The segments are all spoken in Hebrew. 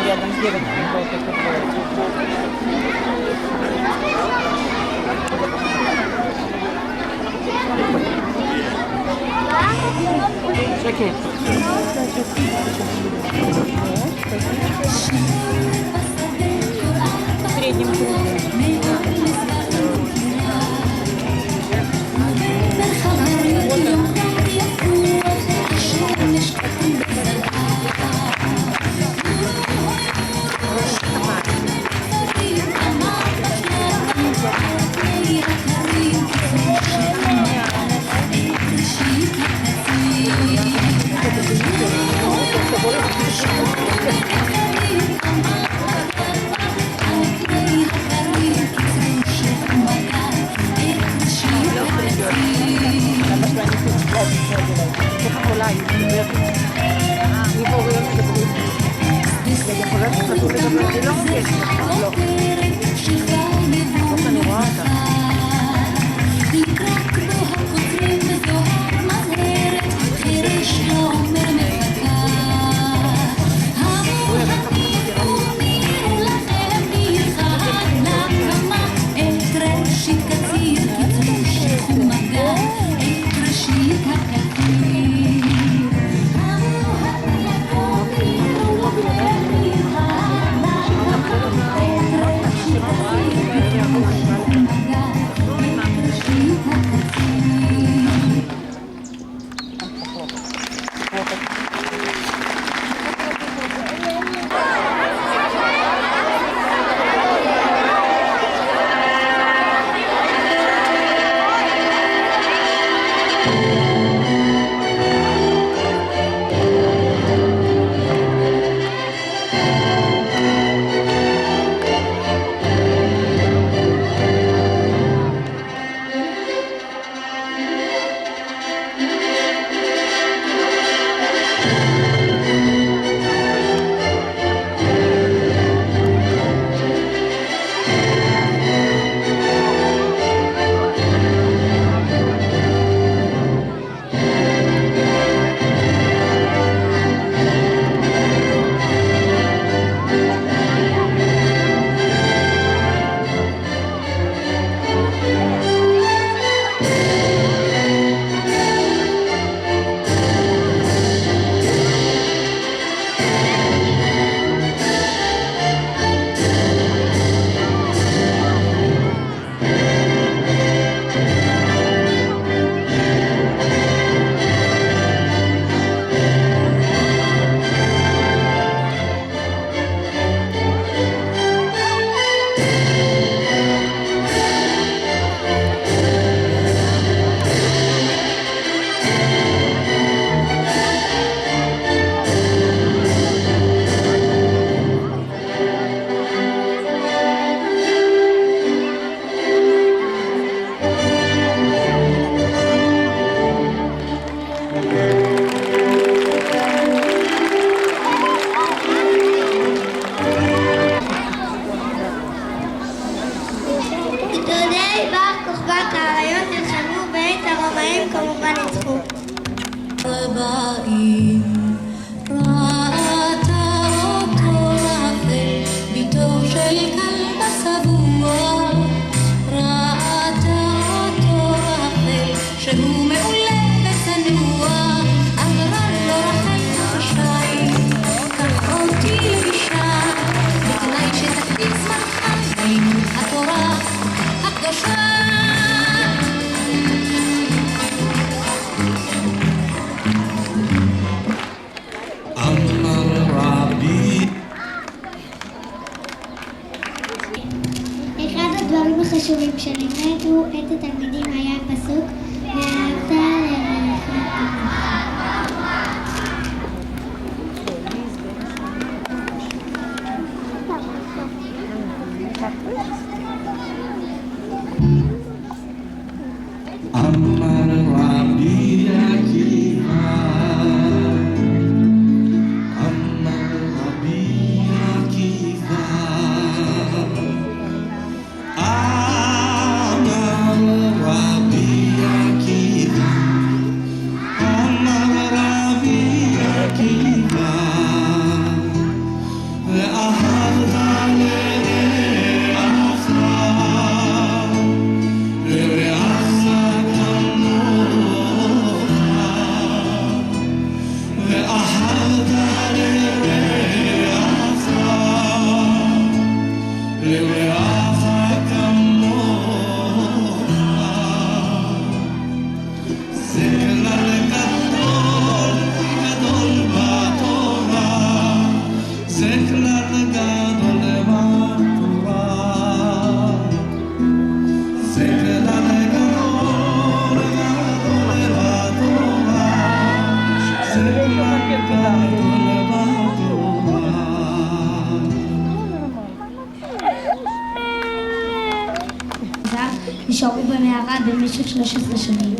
рядом с девочкой был такой. Окей. В среднем круге. החשובים שלימדו את התלמידים היה הפסוק ואהבת לרעך Amar Rabbi Akiva, Amar Rabbi Akiva, Amar Rabbi Akiva. ששרו במערה במשך 13 שנים.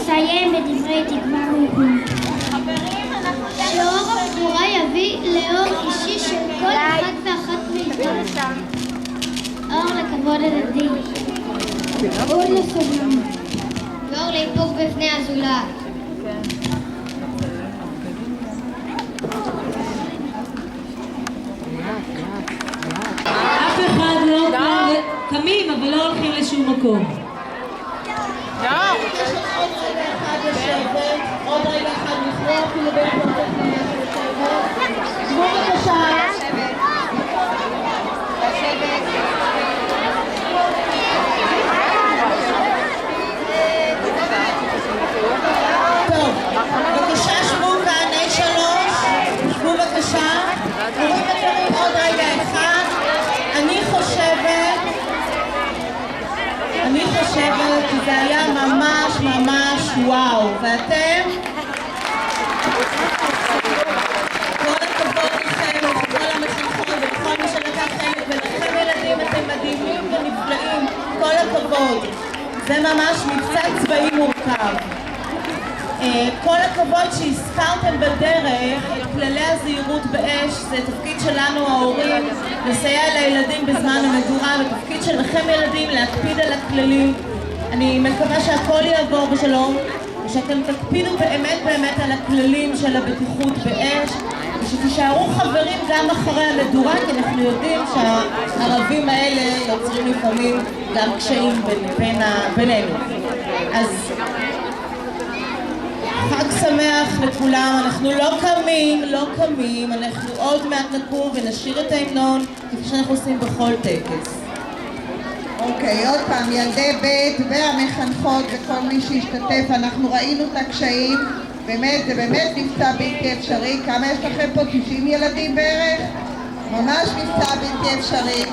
נסיים בדברי תקווה ואיחולים. שאור הגבורה יביא לאור אישי של כל אחד ואחת מאיתנו. אור לכבוד הדדי. אור לסובלנות. ואור לאיפוק בפני הזולת. אף אחד לא קמים, אבל לא הולכים לשום מקום. עוד רגע אחד לכרוע, אפילו בין פרטת שבו בבקשה. טוב, בבקשה שבו כאן, A3. ממש ממש וואו. ואתם? כל הכבוד לכם ולכל המחנכות ולכל מי שלקח חלק, ולכם ילדים אתם מדהימים ונפלאים, כל הכבוד. זה ממש מבצע צבאי מורכב. כל הכבוד שהזכרתם בדרך את כללי הזהירות באש. זה תפקיד שלנו ההורים לסייע לילדים בזמן המדורה, ותפקיד שלכם ילדים להקפיד על הכללים. אני מקווה שהכל יעבור בשלום, ושאתם תקפידו באמת באמת על הכללים של הבטיחות באש, ושתישארו חברים גם אחרי המדורה, כי אנחנו יודעים שהערבים האלה יוצרים לפעמים גם קשיים בינינו. אז חג שמח לכולם. אנחנו לא קמים, אנחנו עוד מעט נקום ונשיר את ההמנון כפי שאנחנו עושים בכל טקס. אוקיי, עוד פעם, ילדי בית והמחנכות וכל מי שהשתתף, אנחנו ראינו את הקשיים, באמת, זה באמת מבצע בלתי אפשרי. כמה יש לכם פה? 90 ילדים בערך? ממש מבצע בלתי אפשרי.